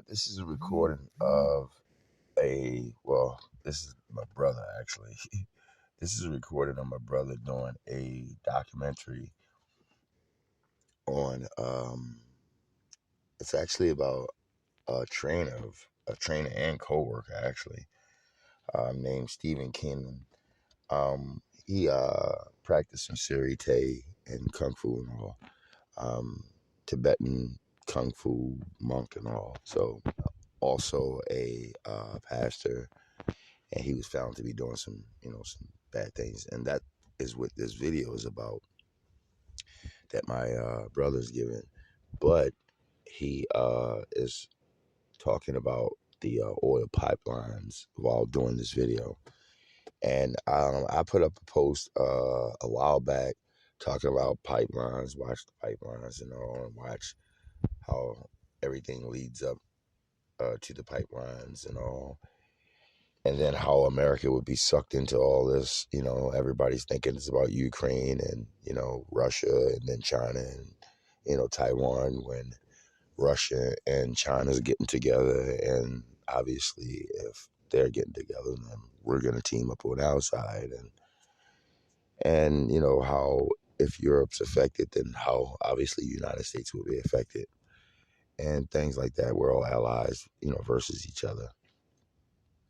This is a recording of this is my brother actually. This is a recording of my brother doing a documentary on, it's actually about a trainer and co-worker actually, named Stephen Keenan. He practiced some Te and Kung Fu and all, Tibetan Kung Fu monk and all. So also a pastor, and he was found to be doing some bad things, and that is what this video is about that my brother's giving. But he is talking about the oil pipelines while doing this video, and I put up a post a while back talking about pipelines, watch the pipelines and all, and watch how everything leads up to the pipelines and all. And then how America would be sucked into all this. Everybody's thinking it's about Ukraine and, Russia and then China and, Taiwan, when Russia and China's getting together. And obviously, if they're getting together, then we're going to team up on our side. And how if Europe's affected, then how obviously the United States will be affected. And things like that. We're all allies, versus each other.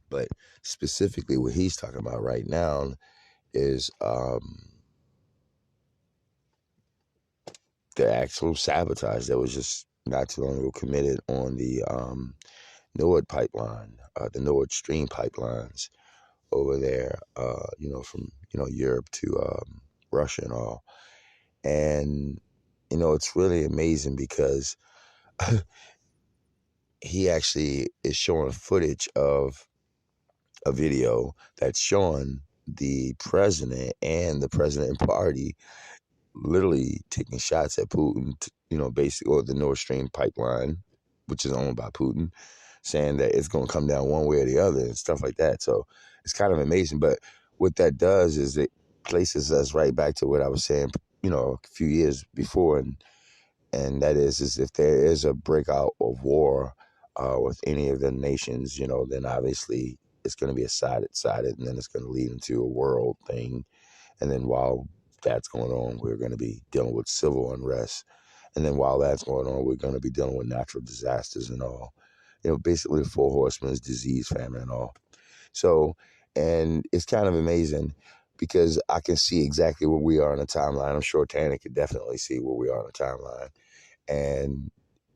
But specifically what he's talking about right now is the actual sabotage that was just not too long ago committed on the Nord pipeline, the Nord Stream pipelines over there, from, Europe to Russia and all. And, it's really amazing because he actually is showing footage of a video that's showing the president and the president party literally taking shots at Putin, basically, or the Nord Stream pipeline, which is owned by Putin, saying that it's going to come down one way or the other and stuff like that. So it's kind of amazing. But what that does is it places us right back to what I was saying, a few years before, and that is if there is a breakout of war with any of the nations, then obviously it's going to be a sided, and then it's going to lead into a world thing. And then while that's going on, we're going to be dealing with civil unrest. And then while that's going on, we're going to be dealing with natural disasters and all. Basically the four horsemen, disease, famine, and all. So, and it's kind of amazing because I can see exactly where we are on the timeline. I'm sure Tana could definitely see where we are on the timeline. And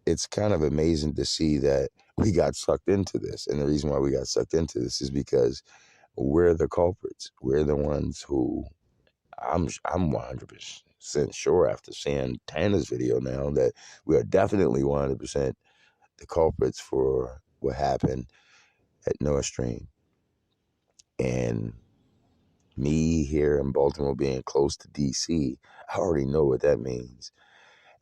it's kind of amazing to see that we got sucked into this. And the reason why we got sucked into this is because we're the culprits. We're the ones who I'm 100% sure after seeing Tana's video now that we are definitely 100% the culprits for what happened at Nord Stream. And me here in Baltimore being close to DC, I already know what that means.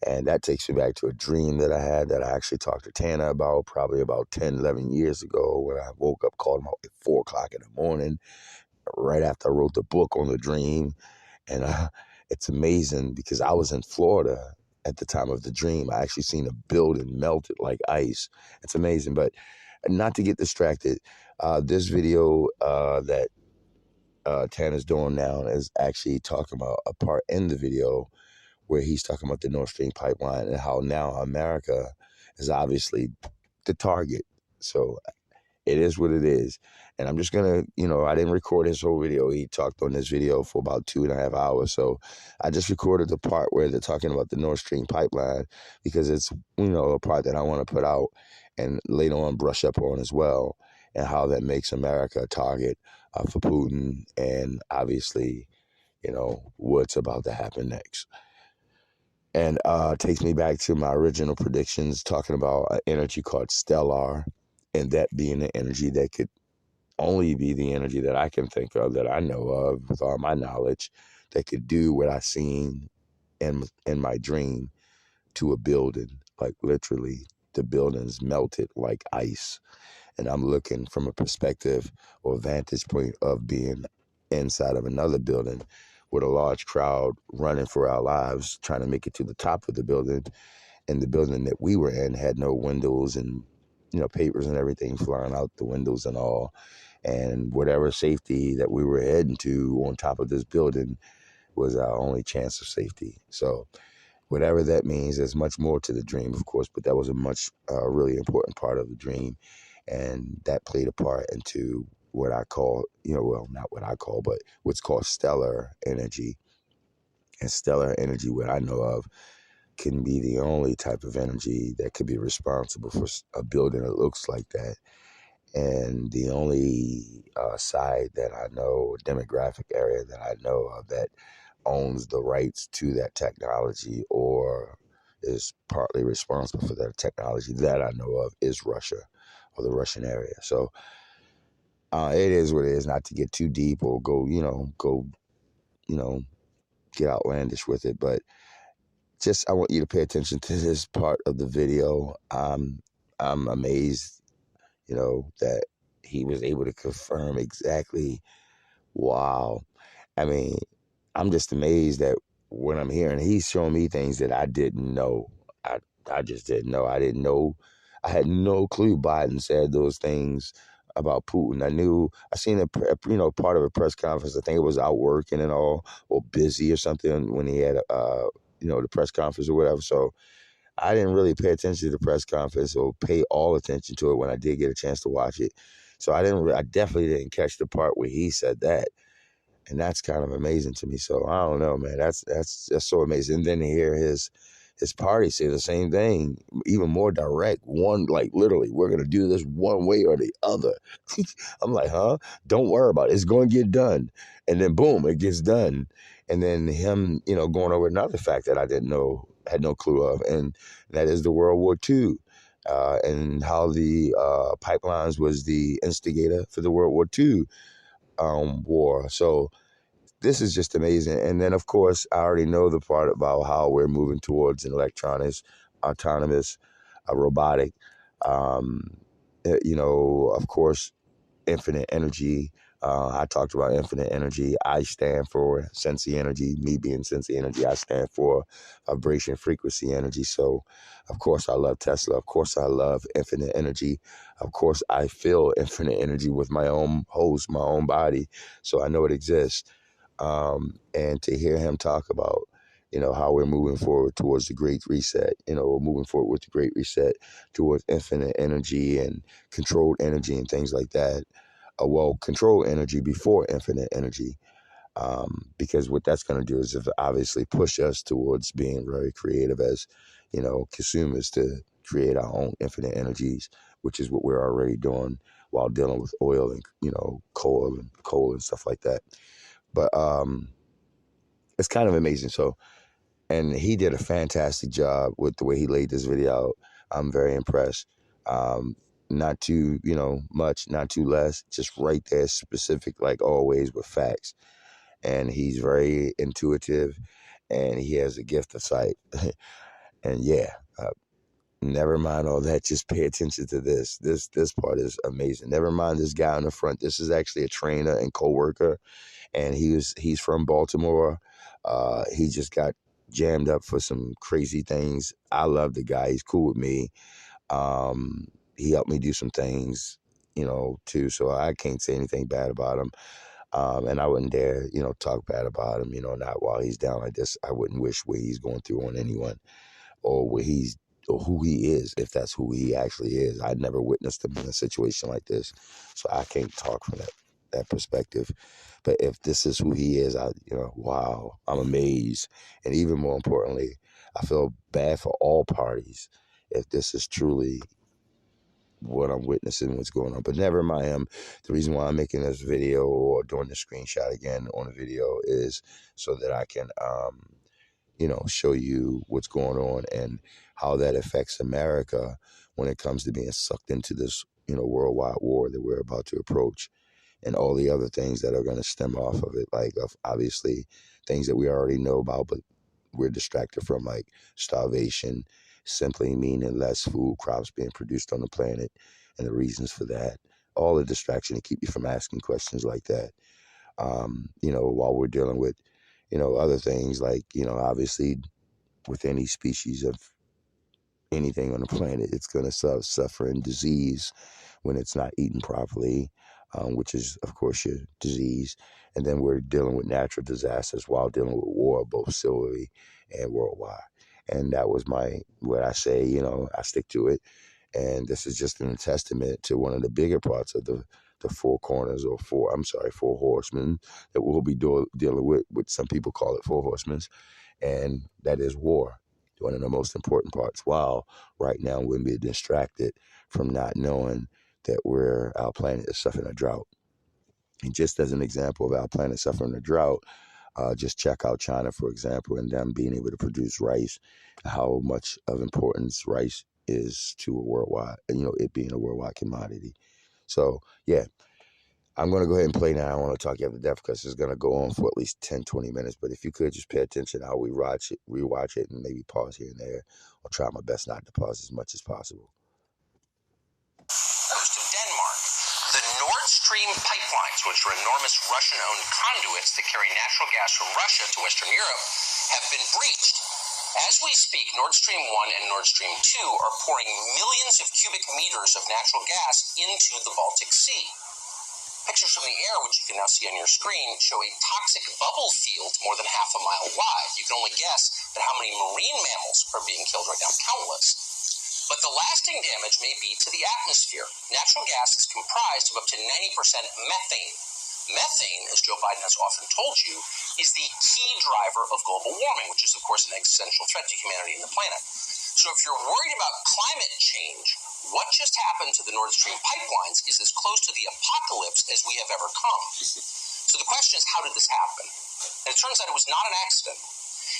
And that takes me back to a dream that I had that I actually talked to Tana about probably about 10, 11 years ago when I woke up, called him out at 4 o'clock in the morning, right after I wrote the book on the dream. And it's amazing because I was in Florida at the time of the dream. I actually seen a building melted like ice. It's amazing. But not to get distracted, this video that Tana's doing now is actually talking about a part in the video where he's talking about the Nord Stream pipeline and how now America is obviously the target. So it is what it is. And I'm just going to, I didn't record his whole video. He talked on this video for about 2.5 hours. So I just recorded the part where they're talking about the Nord Stream pipeline because it's, a part that I want to put out and later on brush up on as well, and how that makes America a target for Putin and obviously, what's about to happen next. And takes me back to my original predictions talking about an energy called stellar, and that being the energy that could only be the energy that I can think of, that I know of with all my knowledge, that could do what I seen in my dream to a building. Like literally the building's melted like ice. And I'm looking from a perspective or vantage point of being inside of another building with a large crowd running for our lives, trying to make it to the top of the building. And the building that we were in had no windows and papers and everything flying out the windows and all. And whatever safety that we were heading to on top of this building was our only chance of safety. So whatever that means, there's much more to the dream, of course, but that was a much really important part of the dream. And that played a part into what I call, well, not what I call, but what's called stellar energy. And stellar energy, what I know of, can be the only type of energy that could be responsible for a building that looks like that. And the only side that I know, demographic area that I know of that owns the rights to that technology or is partly responsible for that technology that I know of is Russia or the Russian area. So it is what it is, not to get too deep or go, get outlandish with it. But just, I want you to pay attention to this part of the video. I'm amazed, that he was able to confirm exactly. Wow. I mean, I'm just amazed at what I'm hearing. He's showing me things that I didn't know. I just didn't know. I didn't know. I had no clue Biden said those things about Putin. I seen part of a press conference. I think it was out working and all, or busy or something when he had, the press conference or whatever. So I didn't really pay attention to the press conference or pay all attention to it when I did get a chance to watch it. So I definitely didn't catch the part where he said that. And that's kind of amazing to me. So I don't know, man. That's so amazing. And then to hear his party say the same thing, even more direct. One, like literally, we're gonna do this one way or the other. I'm like, huh? Don't worry about it. It's going to get done. And then boom, it gets done. And then him, going over another fact that I didn't know, had no clue of, and that is the World War II. And how the pipelines was the instigator for the World War II war. So this is just amazing. And then, of course, I already know the part about how we're moving towards an electronics, autonomous, robotic. Um, of course, infinite energy. I talked about infinite energy. I stand for Sensi energy. Me being Sensi energy, I stand for vibration frequency energy. So, of course, I love Tesla. Of course, I love infinite energy. Of course, I feel infinite energy with my own host, my own body. So I know it exists. And to hear him talk about, how we're moving forward towards the Great Reset, moving forward with the Great Reset towards infinite energy and controlled energy and things like that. Controlled energy before infinite energy, because what that's going to do is obviously push us towards being very creative as, consumers to create our own infinite energies, which is what we're already doing while dealing with oil and, coal and stuff like that. But it's kind of amazing. So, and he did a fantastic job with the way he laid this video out. I'm very impressed. Not too, much, not too less, just right there, specific, like always, with facts. And he's very intuitive, and he has a gift of sight. And yeah, never mind all that. Just pay attention to this. This part is amazing. Never mind this guy in the front. This is actually a trainer and coworker, and he's from Baltimore. He just got jammed up for some crazy things. I love the guy. He's cool with me. He helped me do some things, too. So I can't say anything bad about him. And I wouldn't dare, talk bad about him, not while he's down like this. I wouldn't wish what he's going through on anyone, or or who he is, if that's who he actually is. I'd never witnessed him in a situation like this, so I can't talk from that perspective. But if this is who he is, wow, I'm amazed. And even more importantly, I feel bad for all parties if this is truly what I'm witnessing, what's going on. But never mind him. The reason why I'm making this video or doing the screenshot again on the video is so that I can, show you what's going on and how that affects America when it comes to being sucked into this, worldwide war that we're about to approach, and all the other things that are going to stem off of it, like obviously things that we already know about, but we're distracted from, like starvation, simply meaning less food crops being produced on the planet, and the reasons for that. All the distraction to keep you from asking questions like that. While we're dealing with, other things like, obviously with any species of anything on the planet. It's going to suffer in disease when it's not eaten properly, which is, of course, your disease. And then we're dealing with natural disasters while dealing with war, both civilly and worldwide. And that was what I say, I stick to it. And this is just a testament to one of the bigger parts of the four corners, or four horsemen that we'll be dealing with. Some people call it four horsemen, and that is war, one of the most important parts. While right now we're being distracted from not knowing that our planet is suffering a drought. And just as an example of our planet suffering a drought, just check out China, for example, and them being able to produce rice, how much of importance rice is to a worldwide, it being a worldwide commodity. So, yeah, I'm going to go ahead and play now. I don't want to talk you after death because it's going to go on for at least 10, 20 minutes. But if you could just pay attention, I'll rewatch it, and maybe pause here and there. I'll try my best not to pause as much as possible. Coast of Denmark. The Nord Stream pipelines, which are enormous Russian-owned conduits that carry natural gas from Russia to Western Europe, have been breached. As we speak, Nord Stream 1 and Nord Stream 2 are pouring millions of cubic meters of natural gas into the Baltic Sea. Pictures from the air, which you can now see on your screen, show a toxic bubble field more than half a mile wide. You can only guess at how many marine mammals are being killed right now, countless. But the lasting damage may be to the atmosphere. Natural gas is comprised of up to 90% methane. Methane, as Joe Biden has often told you, is the key driver of global warming, which is, of course, an existential threat to humanity and the planet. So if you're worried about climate change, what just happened to the Nord Stream pipelines is as close to the apocalypse as we have ever come. So the question is, how did this happen? And it turns out it was not an accident.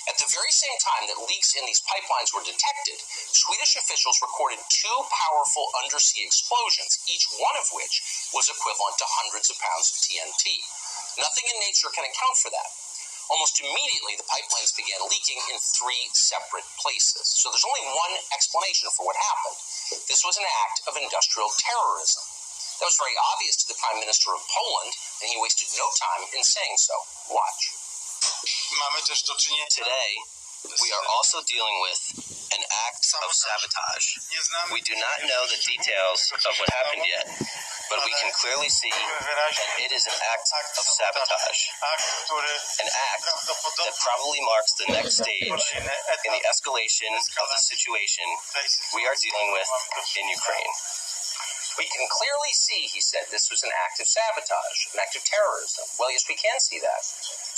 At the very same time that leaks in these pipelines were detected, Swedish officials recorded two powerful undersea explosions, each one of which was equivalent to hundreds of pounds of TNT. Nothing in nature can account for that. Almost immediately, the pipelines began leaking in three separate places. So there's only one explanation for what happened. This was an act of industrial terrorism. That was very obvious to the Prime Minister of Poland, and he wasted no time in saying so. Watch. Today, we are also dealing with an act of sabotage. We do not know the details of what happened yet, but we can clearly see that it is an act of sabotage. An act that probably marks the next stage in the escalation of the situation we are dealing with in Ukraine. We can clearly see, he said, this was an act of sabotage, an act of terrorism. Well, yes, we can see that.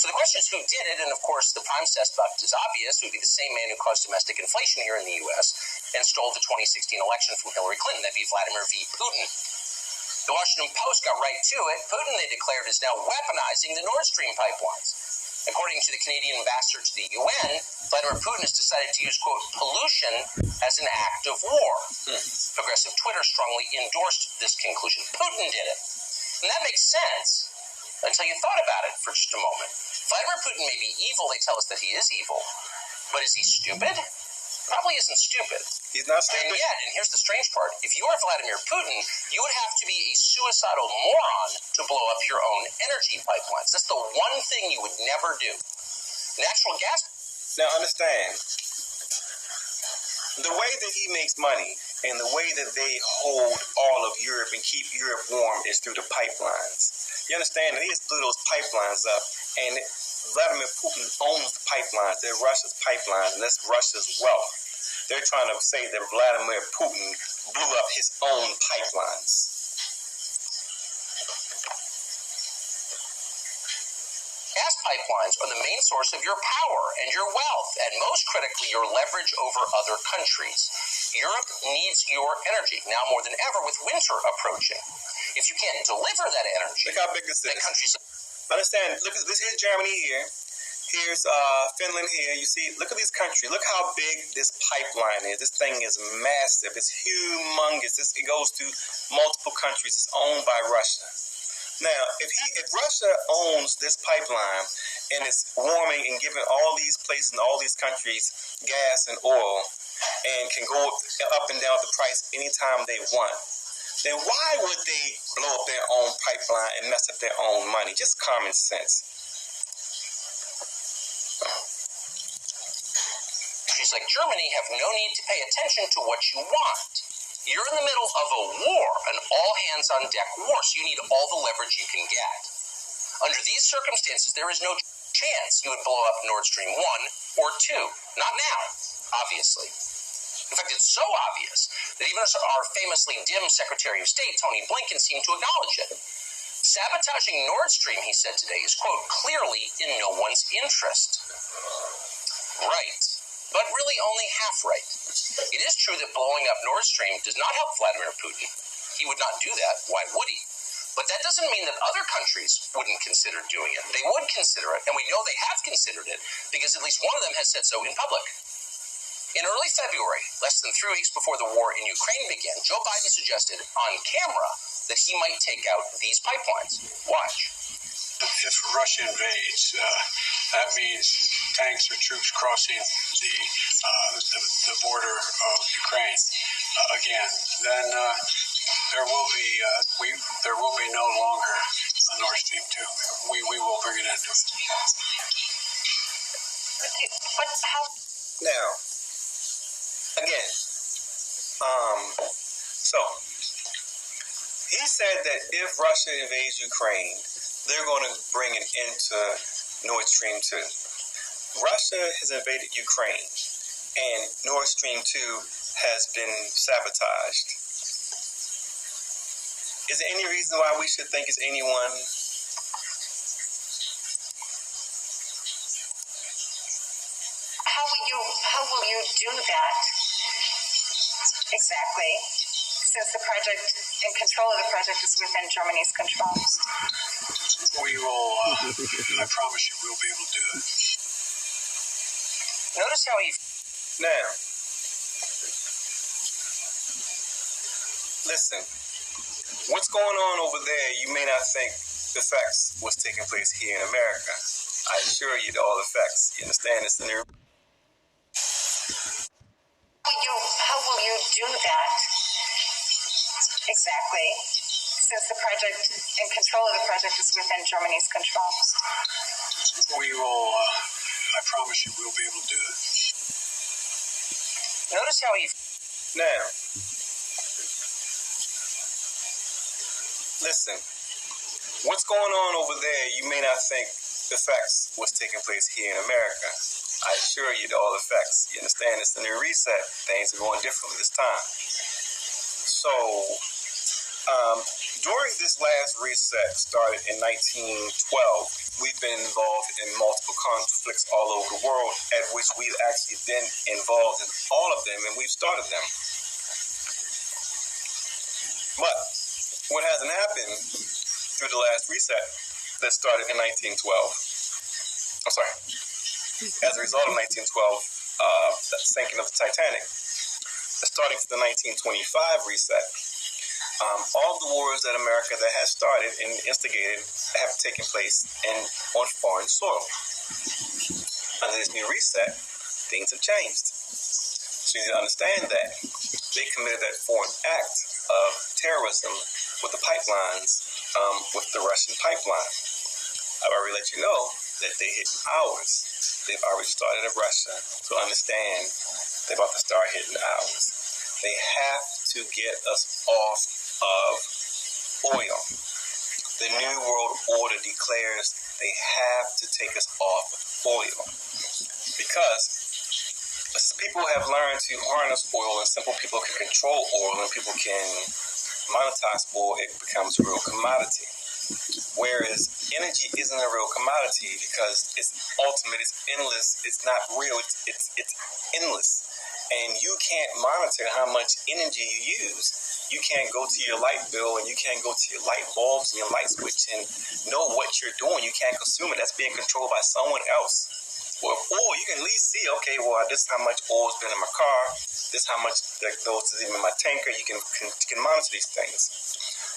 So the question is who did it, and of course the prime suspect is obvious. It would be the same man who caused domestic inflation here in the U.S. and stole the 2016 election from Hillary Clinton. That'd be Vladimir V. Putin. The Washington Post got right to it. Putin, they declared, is now weaponizing the Nord Stream pipelines. According to the Canadian ambassador to the UN, Vladimir Putin has decided to use, quote, pollution as an act of war. Progressive Twitter strongly endorsed this conclusion. Putin did it. And that makes sense until you thought about it for just a moment. Vladimir Putin may be evil. They tell us that he is evil. But is he stupid? Probably isn't stupid. He's not stupid. And yet, and here's the strange part, if you are Vladimir Putin, you would have to be a suicidal moron to blow up your own energy pipelines. That's the one thing you would never do. Natural gas. Now understand, the way that he makes money and the way that they hold all of Europe and keep Europe warm is through the pipelines. You understand? And he just blew those pipelines up, and Vladimir Putin owns the pipelines. They're Russia's pipelines, and that's Russia's wealth. They're trying to say that Vladimir Putin blew up his own pipelines. Gas pipelines are the main source of your power and your wealth, and most critically, your leverage over other countries. Europe needs your energy, now more than ever with winter approaching. If you can't deliver that energy, look how big this is. Countries... Understand, look, this is Germany here. Here's Finland here. You see, look at these countries. Look how big this pipeline is. This thing is massive. It's humongous. It goes to multiple countries. It's owned by Russia. Now, if Russia owns this pipeline and is warming and giving all these places and all these countries gas and oil and can go up and down the price anytime they want, then why would they blow up their own pipeline and mess up their own money? Just common sense. countries like Germany have no need to pay attention to what you want. You're in the middle of a war, an all-hands-on-deck war, so you need all the leverage you can get. Under these circumstances, there is no chance you would blow up Nord Stream 1 or 2. Not now, obviously. In fact, it's so obvious that even our famously dim Secretary of State, Tony Blinken, seemed to acknowledge it. Sabotaging Nord Stream, he said today, is, quote, clearly in no one's interest. Right, but really only half right. It is true that blowing up Nord Stream does not help Vladimir Putin. He would not do that. Why would he? But that doesn't mean that other countries wouldn't consider doing it. They would consider it, and we know they have considered it because at least one of them has said so in public. In early February, less than 3 weeks before the war in Ukraine began, Joe Biden suggested on camera that he might take out these pipelines. Watch. If Russia invades, that means tanks or troops crossing the border of Ukraine again. Then there will be no longer a Nord Stream 2. We will bring it into it. But how? Now, again, so he said that if Russia invades Ukraine, they're going to bring it into Nord Stream 2. Russia has invaded Ukraine, and Nord Stream 2 has been sabotaged. Is there any reason why we should think it's anyone? How will you do that? Exactly. Since the project and control of the project is within Germany's control. We will, I promise you, we'll be able to do it. Notice how he... Now, listen, what's going on over there, you may not think the facts what's taking place here in America. I assure you all the facts. You understand this in there? How will you do that? Exactly. Since the project and control of the project is within Germany's control. We will, I promise you, we'll be able to do it. Notice how he... Now, listen, what's going on over there, you may not think the facts what's taking place here in America. I assure you all the facts. You understand this in the reset. Things are going differently this time. So, during this last reset, started in 1912, we've been involved in multiple conflicts all over the world, at which we've actually been involved in all of them, and we've started them. But what hasn't happened through the last reset that started in 1912, I'm sorry, as a result of 1912, the sinking of the Titanic, starting from the 1925 reset, all the wars that America that has started and instigated have taken place on foreign soil. Under this new reset, things have changed. So you need to understand that they committed that foreign act of terrorism with the pipelines, with the Russian pipeline. I've already let you know that they hit ours. They've already started at Russia. So understand, they're about to start hitting ours. They have to get us off of oil. The New World Order declares they have to take us off oil because people have learned to harness oil, and simple people can control oil, and people can monetize oil. It becomes a real commodity. Whereas energy isn't a real commodity because it's ultimate, it's endless, it's not real, it's endless. And you can't monitor how much energy you use. You can't go to your light bill and you can't go to your light bulbs and your light switch and know what you're doing. You can't consume it. That's being controlled by someone else. Well, oil, you can at least see, okay, well, this is how much oil's been in my car. This is how much that goes in my tanker. You can monitor these things.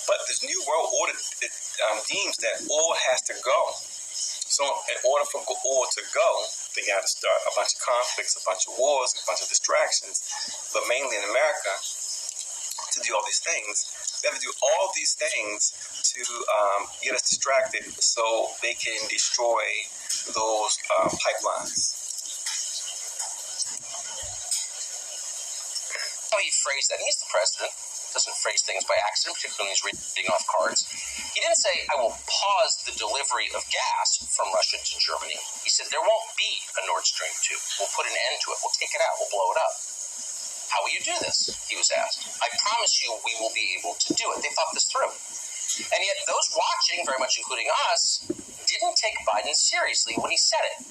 But this new world order deems that oil has to go. So in order for oil to go, they got to start a bunch of conflicts, a bunch of wars, a bunch of distractions. But mainly in America, to do all these things, they have to do all these things to get us distracted so they can destroy those pipelines. how he phrased that. And he's the president. Doesn't phrase things by accident, particularly when he's reading off cards. He didn't say, I will pause the delivery of gas from Russia to Germany. He said, there won't be a Nord Stream 2. We'll put an end to it. We'll take it out. We'll blow it up. How will you do this? He was asked. I promise you we will be able to do it. They thought this through. And yet those watching, very much including us, didn't take Biden seriously when he said it.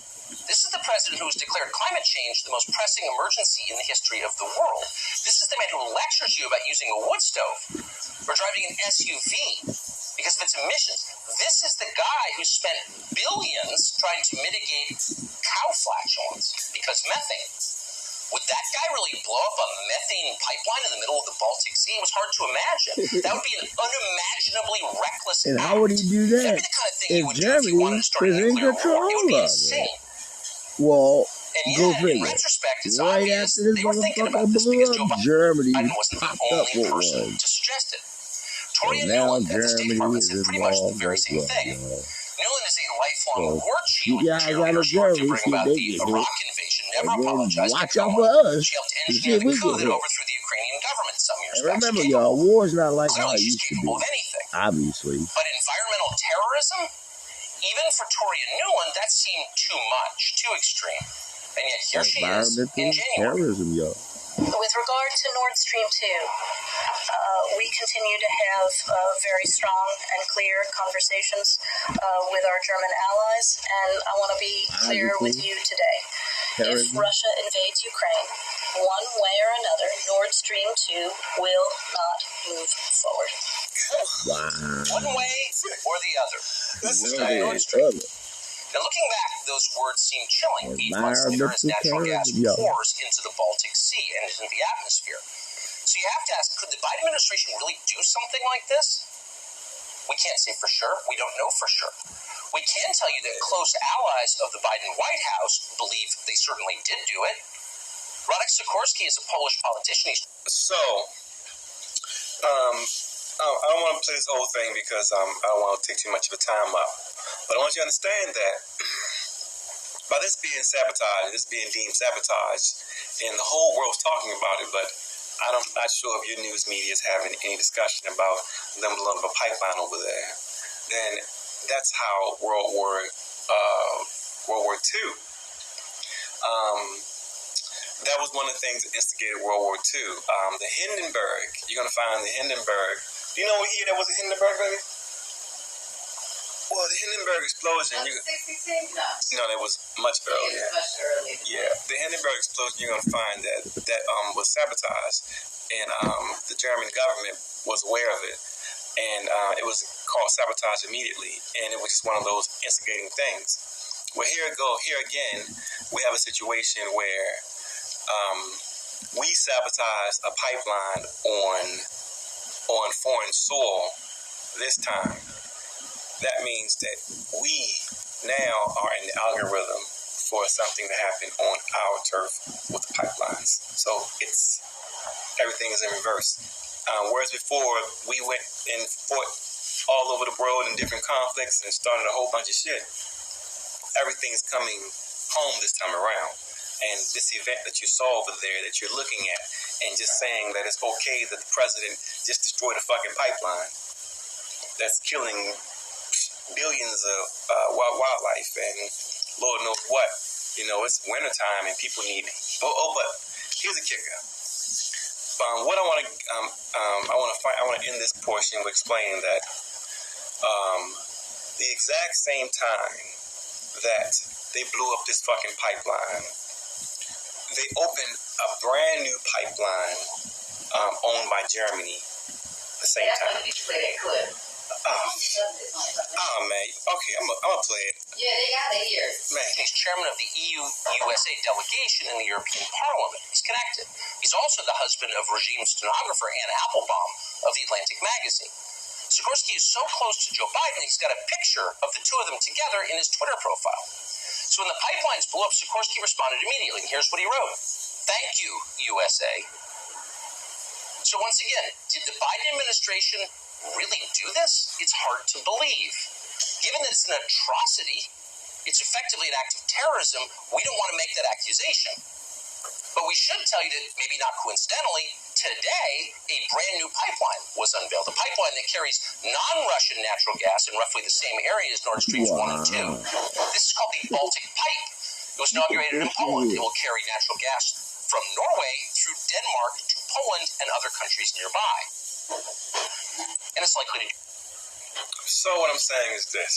This is the president who has declared climate change the most pressing emergency in the history of the world. This is the man who lectures you about using a wood stove or driving an SUV because of its emissions. This is the guy who spent billions trying to mitigate cow flatulence because methane. Would that guy really blow up a methane pipeline in the middle of the Baltic Sea? It was hard to imagine. That would be an unimaginably reckless And act. how would he do that? That'd be the kind of thing you If would do if you wanted Germany to start a is in nuclear war. control It would be of insane. it. Well, And go yet, in figure. retrospect, it's Right obvious after this they were thinking about motherfucker this blew because up, Joe Germany Biden wasn't the popped up only with person one. to suggest it. So Toria now Newland at the State Germany Department is said pretty much the involved very as same well, thing. y'all. Newland is a lifelong So war keep your eyes out cheerleader. of She worked to Germany, bring see if about they the get hit. Iraq invasion, never And then apologized, watch kept out going. for us She helped to engineer see if the we coup get that hit. overthrew the Ukrainian government some years And back. remember, She's y'all, capable. war's not like how Clearly, it she's used to be. capable of anything. Obviously. But environmental terrorism? Even for Toria Newland, that seemed too much, too extreme. And yet here she is in Environmental January. terrorism, y'all. With regard to Nord Stream 2, we continue to have very strong and clear conversations with our German allies, and I want to be clear with you today. If Russia invades Ukraine, one way or another, Nord Stream 2 will not move forward. Wow. One way or the other. This is Nord Stream. Now, looking back, those words seem chilling. 8 months later, as natural gas pours into the Baltic Sea and into the atmosphere. So you have to ask, could the Biden administration really do something like this? We can't say for sure. We don't know for sure. We can tell you that close allies of the Biden White House believe they certainly did do it. Radek Sikorski is a Polish politician. So, I don't want to play this whole thing because I don't want to take too much of the time up. But I want you to understand that by this being sabotage, this being deemed sabotage, and the whole world's talking about it, but I'm not sure if your news media is having any discussion about them blowing up a pipeline over there, then that's how World War II. That was one of the things that instigated World War II. The Hindenburg, you're going to find the Hindenburg. Do you know what year that was the Hindenburg, baby? Well, the Hindenburg explosion. 66? No, that was much earlier. Much earlier. Yeah, the Hindenburg explosion, you're going to find that was sabotaged, and the German government was aware of it, and it was called sabotage immediately, and it was just one of those instigating things. Well, here again, we have a situation where we sabotage a pipeline on foreign soil this time. That means that we now are in the algorithm for something to happen on our turf with the pipelines. So everything is in reverse. Whereas before, we went and fought all over the world in different conflicts and started a whole bunch of shit. Everything's coming home this time around. And this event that you saw over there that you're looking at and just saying that it's okay that the president just destroyed a fucking pipeline that's killing billions of wildlife and Lord knows what. You know, it's wintertime and people need. But here's a kicker. What I want to end this portion with explaining that the exact same time that they blew up this fucking pipeline, they opened a brand new pipeline owned by Germany at the same time. Oh man, okay, I'm gonna play it. Yeah, they got it here. Man, He's chairman of the EU-USA delegation in the European Parliament. He's connected. He's also the husband of regime stenographer Anna Applebaum of The Atlantic magazine. Sikorski is so close to Joe Biden, he's got a picture of the two of them together in his Twitter profile. So when the pipelines blew up, Sikorski responded immediately. And here's what he wrote. Thank you, USA. So once again, did the Biden administration really do this? It's hard to believe. Given that it's an atrocity, it's effectively an act of terrorism, we don't want to make that accusation. But we should tell you that, maybe not coincidentally, Today, a brand new pipeline was unveiled, a pipeline that carries non-Russian natural gas in roughly the same area as Nord Streams 1 and 2. This is called the Baltic Pipe. It was inaugurated in Poland. It will carry natural gas from Norway through Denmark to Poland and other countries nearby. And it's likely to... So what I'm saying is this.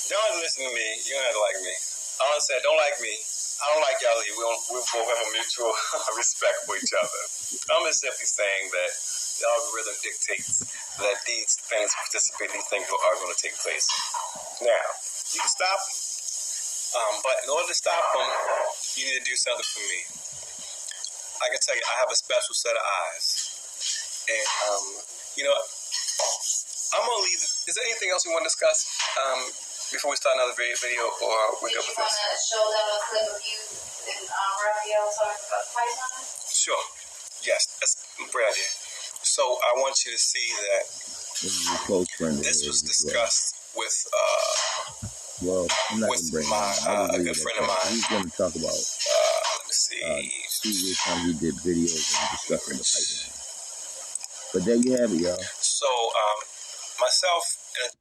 Y'all have to listen to me. You don't have to like me. I don't say don't like me. I don't like y'all either. We both have a mutual respect for each other. I'm just simply saying that the algorithm dictates that these things participate, these things are going to take place. Now, you can stop them. But in order to stop them, you need to do something for me. I can tell you, I have a special set of eyes. And, I'm going to leave. Is there anything else you want to discuss before we start another video, or we're good with this? You want to show them a clip of you and Raphael talking about the pipeline? Sure. Yes, that's a great idea. So I want you to see that this was discussed with a good friend of mine. He's going to talk about. Let me see. Previous time he did videos and discussing the pipeline. But there you have it, y'all. So myself and